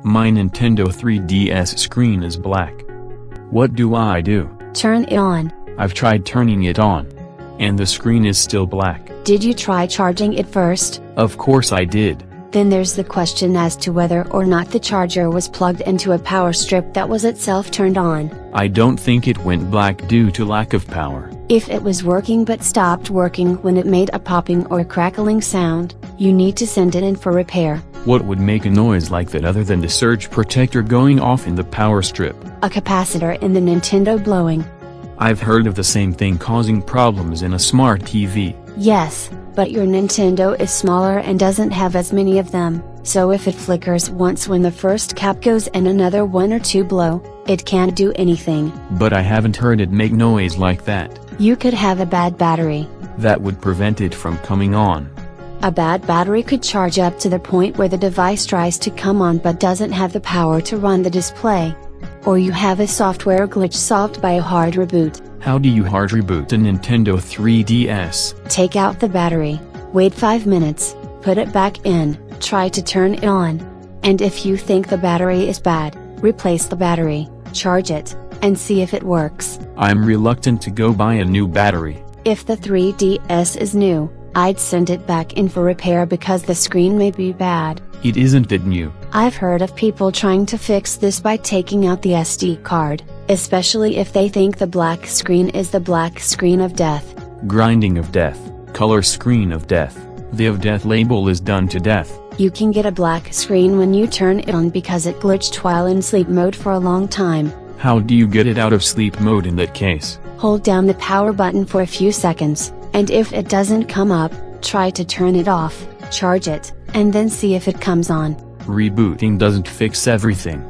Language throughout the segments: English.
My Nintendo 3DS screen is black. What do I do? Turn it on. I've tried turning it on. And the screen is still black. Did you try charging it first? Of course I did. Then there's the question as to whether or not the charger was plugged into a power strip that was itself turned on. I don't think it went black due to lack of power. If it was working but stopped working when it made a popping or crackling sound, you need to send it in for repair. What would make a noise like that other than the surge protector going off in the power strip? A capacitor in the Nintendo blowing. I've heard of the same thing causing problems in a smart TV. Yes, but your Nintendo is smaller and doesn't have as many of them, so if it flickers once when the first cap goes and another one or two blow, it can't do anything. But I haven't heard it make noise like that. You could have a bad battery. That would prevent it from coming on. A bad battery could charge up to the point where the device tries to come on but doesn't have the power to run the display. Or you have a software glitch solved by a hard reboot. How do you hard reboot a Nintendo 3DS? Take out the battery, wait 5 minutes, put it back in, try to turn it on. And if you think the battery is bad, replace the battery, charge it, and see if it works. I'm reluctant to go buy a new battery. If the 3DS is new, I'd send it back in for repair because the screen may be bad. It isn't that new. I've heard of people trying to fix this by taking out the SD card, especially if they think the black screen is the black screen of death. Grinding of death, color screen of death. The of death label is done to death. You can get a black screen when you turn it on because it glitched while in sleep mode for a long time. How do you get it out of sleep mode in that case? Hold down the power button for a few seconds, and if it doesn't come up, try to turn it off, charge it, and then see if it comes on. Rebooting doesn't fix everything.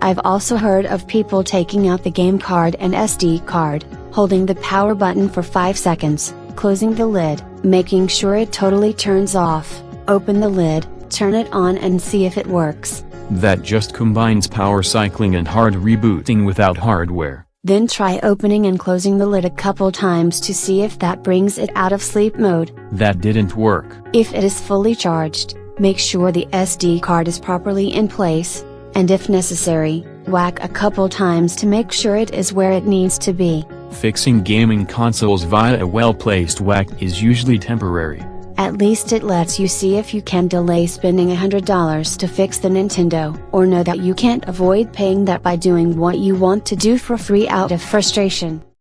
I've also heard of people taking out the game card and SD card, holding the power button for 5 seconds, closing the lid, making sure it totally turns off, open the lid, turn it on and see if it works. That just combines power cycling and hard rebooting without hardware. Then try opening and closing the lid a couple times to see if that brings it out of sleep mode. That didn't work. If it is fully charged, make sure the SD card is properly in place, and if necessary, whack a couple times to make sure it is where it needs to be. Fixing gaming consoles via a well-placed whack is usually temporary. At least it lets you see if you can delay spending $100 to fix the Nintendo, or know that you can't avoid paying that by doing what you want to do for free out of frustration.